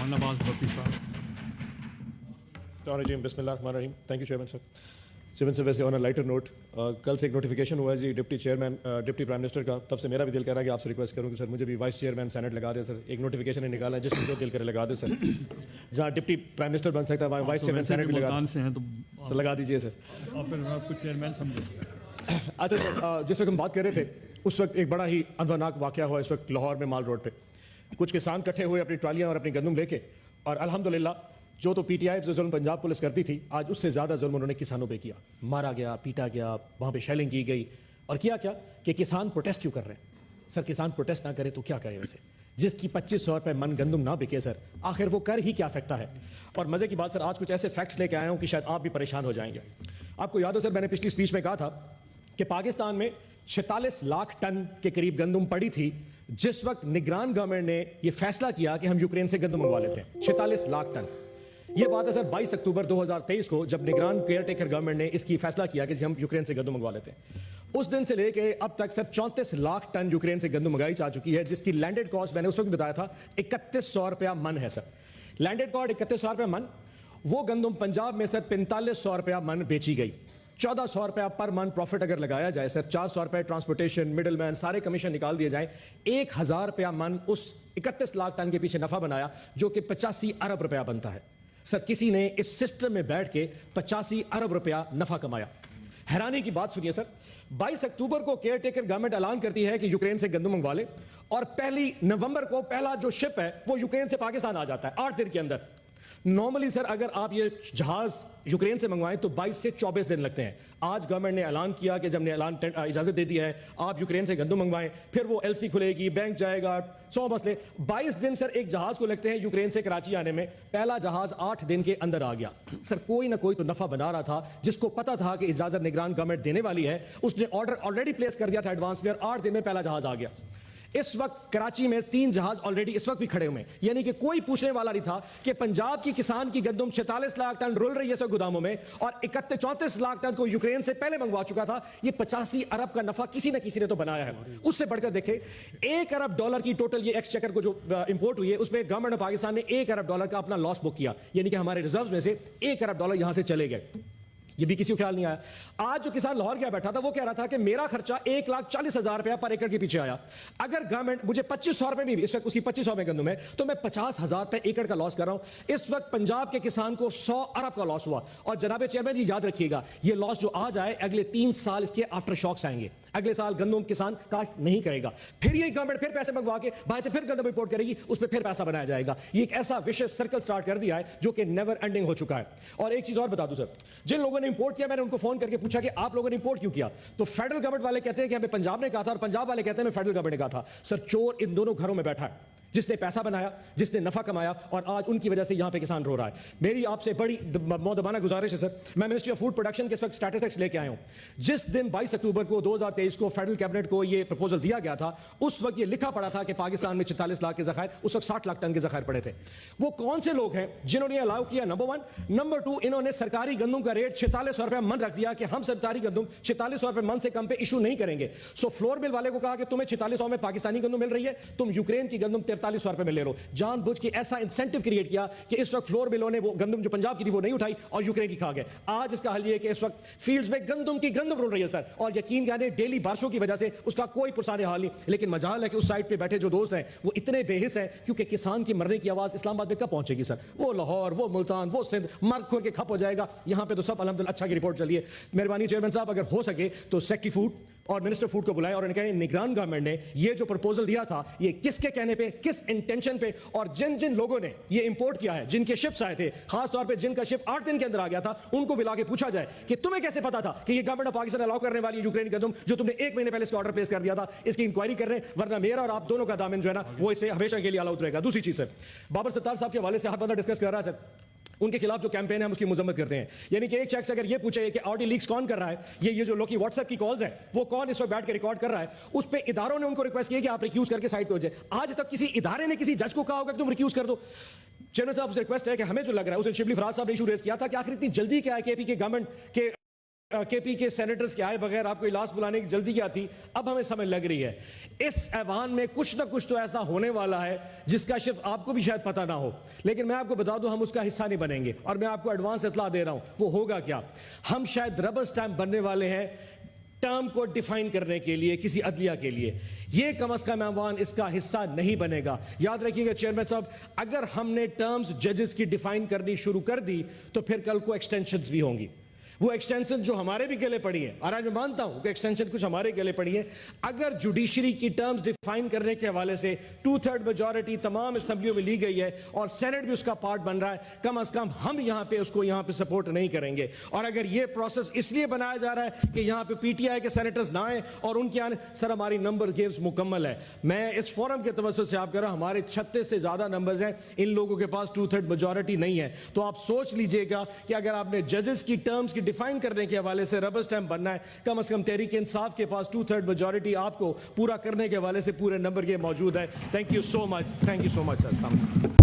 नवाज भट्टी साहब। बिस्मिल्लाहिर्रहमानिर्रहीम। Thank you chairman sir. Chairman sir, वैसे ऑन अ लाइटर नोट, कल से एक नोटिफिकेशन हुआ है जी डिप्टी प्राइम मिनिस्टर का। तब से मेरा भी दिल कह रहा है कि आपसे रिक्वेस्ट करूँ कि सर मुझे भी वाइस चेयरमैन सेनेट लगा दे सर। एक नोटिफिकेशन है निकाला है जिसमें जो दिल करे लगा दे सर। जहाँ डिप्टी प्राइम मिनिस्टर बन सकता है वहाँ वाइस चेयरमैन सेनेट भी लगा दीजिए सर। चेयरमैन समझे। अच्छा सर, जिस वक्त हम बात कर रहे थे उस वक्त एक बड़ा ही अनवरनाक वाक़या हुआ इस वक्त लाहौर में माल रोड पे। कुछ किसान इकट्ठे हुए अपनी ट्रालियाँ और अपनी गंदम लेके, और अल्हम्दुलिल्लाह जो तो पीटीआई से जुल्म पंजाब पुलिस करती थी, आज उससे ज़्यादा जुल्म उन्होंने किसानों पे किया। मारा गया, पीटा गया, वहाँ पे शेलिंग की गई। और किया क्या कि किसान प्रोटेस्ट क्यों कर रहे हैं सर? किसान प्रोटेस्ट ना करे तो क्या करे? वैसे जिसकी 2500 रुपये मन गंदम ना बिके सर, आखिर वो कर ही क्या सकता है? और मज़े की बात सर, आज कुछ ऐसे फैक्ट्स लेके आया हूँ कि शायद आप भी परेशान हो जाएंगे। आपको याद हो सर, मैंने पिछली स्पीच में कहा था कि पाकिस्तान में 46 लाख टन के करीब गंदम पड़ी थी जिस वक्त निगरान गवर्नमेंट ने यह फैसला किया कि हम यूक्रेन से गंदम मंगवा लेते हैं। 46 लाख टन। यह बात है सर 22 अक्टूबर 2023 को, जब निगरान केयर टेकर गवर्नमेंट ने इसकी फैसला किया कि हम यूक्रेन से गंदम मंगवा लेते हैं। उस दिन से लेके अब तक सर 34 लाख टन यूक्रेन से गंदम मंगाई जा चुकी है, जिसकी लैंडेड कॉस्ट मैंने उस वक्त बताया था 3100 रुपया मन है सर। लैंडेड कॉस्ट 3100 रुपया मन। वो गंदम पंजाब में सर 4500 रुपया मन बेची गई। 1400 रुपया पर मन प्रॉफिट अगर लगाया जाए सर, 400 रुपये ट्रांसपोर्टेशन, मिडल मैन, सारे कमीशन निकाल दिए जाए, 1000 रुपया मन उस 31 लाख टन के पीछे नफा बनाया, जो कि 85 अरब रुपया बनता है सर। किसी ने इस सिस्टम में बैठ के 85 अरब रुपया नफा कमाया। हैरानी की बात सुनिए सर, 22 अक्टूबर को केयर टेकर गवर्नमेंट ऐलान करती है कि यूक्रेन से गंदम मंगवा ले, और 1 नवंबर को पहला जो शिप है वो यूक्रेन से पाकिस्तान आ जाता है 8 दिन के अंदर। नॉर्मली सर अगर आप ये जहाज यूक्रेन से मंगवाएं तो 22 से 24 दिन लगते हैं। आज गवर्नमेंट ने ऐलान किया कि जब ने ऐलान इजाजत दे दी है आप यूक्रेन से गंदम मंगवाएं, फिर वो एलसी खुलेगी, बैंक जाएगा, 100 मसले, 22 दिन सर एक जहाज को लगते हैं यूक्रेन से कराची आने में। पहला जहाज 8 दिन के अंदर आ गया सर। कोई ना कोई तो नफा बना रहा था, जिसको पता था कि इजाजत निगरान गवर्नमेंट देने वाली है, उसने ऑर्डर ऑलरेडी प्लेस कर दिया था एडवांस में, और 8 दिन में पहला जहाज आ गया। इस वक्त कराची में 3 जहाज ऑलरेडी इस वक्त भी खड़े हुए हैं, यानी कि कोई पूछने वाला नहीं था कि पंजाब की किसान की गंदम 46 लाख टन रुल रही है सर गोदामों में, और 34 लाख टन को यूक्रेन से पहले मंगवा चुका था। ये 85 अरब का नफा किसी न किसी ने तो बनाया है। उससे बढ़कर देखे, $1 अरब की टोटल ये एक्सचेकर को जो इंपोर्ट हुई है, उसमें गवर्नमेंट ऑफ पाकिस्तान ने $1 अरब का अपना लॉस बुक किया, यानी कि हमारे रिजर्व में से $1 अरब यहां से चले गए। ये भी किसी को ख्याल नहीं आया। आज जो किसान लाहौर गया बैठा था वो कह रहा था कि मेरा खर्चा 1,40,000 रुपया पर एकड़ के पीछे आया। अगर गवर्नमेंट मुझे 2500 रुपए में, इस वक्त उसकी 2500 में गंदम है, तो मैं 50,000 रुपए एकड़ का लॉस कर रहा हूं। इस वक्त पंजाब के किसान को 100 अरब का लॉस हुआ। और जनाब चेयरमैन ये याद रखिएगा, ये लॉस जो आ जाए अगले 3 साल इसके आफ्टर शॉक्स आएंगे। अगले साल गंदम किसान काश्त नहीं करेगा, फिर ये गवर्नमेंट फिर पैसे मंगवा के बाहर से फिर गंदम इंपोर्ट करेगी, उस पर फिर पैसा बनाया जाएगा। ये एक ऐसा विशेष सर्कल स्टार्ट कर दिया है जो कि नेवर एंडिंग हो चुका है। और एक चीज और बता दूं सर, जिन लोगों ने इंपोर्ट किया, मैंने उनको फोन करके पूछा कि आप लोगों ने इंपोर्ट क्यों किया, तो फेडरल गवर्नमेंट वाले कहते हैं कि हमें पंजाब ने कहा था, और पंजाब वाले कहते हैं हमें फेडरल गवर्नमेंट ने कहा था। सर चोर इन दोनों घरों में बैठा है, जिसने पैसा बनाया, जिसने नफा कमाया, और आज उनकी वजह से यहां पे किसान रो रहा है। मेरी आपसे बड़ी मौदबाना गुजारिश है सर, मैं मिनिस्ट्री ऑफ फूड प्रोडक्शन के इस वक्त स्टैटिस्टिक्स लेके आया हूं। जिस दिन 22 अक्टूबर को 2023 को फेडरल कैबिनेट को ये प्रपोजल दिया गया था, उस वक्त ये लिखा पड़ा था कि पाकिस्तान में 46 लाख के ज़खायर, उस वक्त 60 लाख टन के ज़खायर पड़े थे। वो कौन से लोग हैं जिन्होंने अलाउ किया? नंबर 1। नंबर 2, इन्होंने सरकारी गंदम का रेट 4600 रुपया मन रख दिया कि हम सरकारी गंदम 4600 रुपये मन से कम पे इशू नहीं करेंगे। सो फ्लोर मिल वाले को कहा कि तुम्हें 4600 में पाकिस्तानी गंदम मिल रही है, तुम यूक्रेन की गंदम 4300 रुपये में ले लो। जानबूझ के ऐसा इंसेंटिव क्रिएट किया कि इस वक्त फ्लोर मिलों ने वो गंदम जो पंजाब की थी वो नहीं उठाई और यूक्रेन की खा गए। आज इसका हल ये है कि इस वक्त फील्ड्स में गंदम की गंदम रुल रही है सर, और यकीन जाने डेली बारिशों की वजह से उसका कोई पुरसाने हाल नहीं। लेकिन मजाल है कि उस साइड पे बैठे जो दोस्त हैं वो इतने बेहिस हैं, क्योंकि किसान की मरने की आवाज इस्लामाबाद में कब पहुंचेगी सर? वो लाहौर, वो मुल्तान, वो सिंध मर खोल के खप हो जाएगा। यहां पे तो सब अल्हम्दुलिल्लाह अच्छा की रिपोर्ट चलिए। मेहरबानी चेयरमैन साहब, अगर हो सके तो सेक्रेटरी फूड और मिनिस्टर फूड को बुलाएं और उन्हें कहें निगरान गवर्नमेंट ने ये जो प्रपोजल दिया था ये किसके कहने पे, किस इंटेंशन पे, और जिन जिन लोगों ने ये इंपोर्ट किया है, जिनके शिप्स आए थे, खास तौर पे जिनका शिप 8 दिन के अंदर आ गया था, उनको बुला के पूछा जाए कि तुम्हें कैसे पता था कि ये गवर्नमेंट ऑफ पाकिस्तान अलाउ करने वाली यूक्रेन गंदम जो तुमने 1 महीने पहले इसका ऑर्डर प्लेस कर दिया था। इसकी इंक्वायरी कर रहे हैं, वरना मेरा और आप दोनों का दामन जो है ना वो इसे हमेशा के लिए अलाउड रहेगा। दूसरी चीज है, बाबर सत्तार साहब के हवाले से हर बंदा डिस्कस कर रहा है सर, उनके खिलाफ जो कैंपेन है हम उसकी मजम्मत करते हैं। यानी कि एक शख्स अगर ये पूछे कि ऑडियो लीक्स कौन कर रहा है, ये जो लोग की व्हाट्सएप की कॉल्स हैं वो कौन इस वक्त बैठ के रिकॉर्ड कर रहा है, उस पे इदारों ने उनको रिक्वेस्ट किया कि आप रिक्यूज करके साइड पे हो जाए। आज तक किसी इदारे ने किसी जज को कहा होगा कि तुम रिक्यूज कर दो? चेयरमैन साहब से रिक्वेस्ट है कि हमें जो लग रहा है, उसे शिबली फराज साहब ने इशू रेज किया था कि आखिर इतनी जल्दी क्या है कि एपी के गवर्नमेंट के کے پی کے سینیٹرز کے آئے بغیر آپ کو اجلاس بلانے کی جلدی کیا تھی؟ اب ہمیں سمجھ لگ رہی ہے اس ایوان میں کچھ نہ کچھ تو ایسا ہونے والا ہے جس کا صرف آپ کو بھی شاید پتہ نہ ہو، لیکن میں آپ کو بتا دوں ہم اس کا حصہ نہیں بنیں گے، اور میں آپ کو ایڈوانس اطلاع دے رہا ہوں وہ ہوگا کیا۔ ہم شاید ربر سٹیمپ بننے والے ہیں ٹرم کو ڈیفائن کرنے کے لیے کسی عدلیہ کے لیے، یہ کم از کم ایوان اس کا حصہ نہیں بنے گا۔ یاد رکھیے گا چیئرمین صاحب، اگر ہم نے ٹرمز ججز کی ڈیفائن کرنی شروع کر دی تو پھر کل کو ایکسٹینشنز بھی ہوں گی، وہ ایکسٹینشن جو ہمارے بھی گلے پڑی ہیں، اور آج میں مانتا ہوں کہ ایکسٹینشن کچھ ہمارے گلے پڑی ہیں۔ اگر جوڈیشری کی ٹرمز ڈیفائن کرنے کے حوالے سے 2/3 میجورٹی تمام اسمبلیوں میں لی گئی ہے اور سینٹ بھی اس کا پارٹ بن رہا ہے، کم از کم ہم یہاں پہ اس کو یہاں پہ سپورٹ نہیں کریں گے۔ اور اگر یہ پروسیس اس لیے بنایا جا رہا ہے کہ یہاں پہ پی ٹی آئی کے سینیٹرز نہ آئیں اور ان کے آنے، سر ہماری نمبر گیمز مکمل ہے، میں اس فورم کے توسط سے آپ کہہ رہا ہوں ہمارے 36 سے زیادہ نمبرز ہیں، ان لوگوں کے پاس 2/3 میجورٹی نہیں ہے۔ تو آپ سوچ لیجئے گا کہ اگر آپ نے ججز کی ٹرمز کی ڈیفائن کرنے کے حوالے سے ربر سٹیمپ بننا ہے، کم از کم تحریک انصاف کے پاس 2/3 میجورٹی آپ کو پورا کرنے کے حوالے سے پورے نمبر کے موجود ہے۔ Thank you so much, thank you so much sir.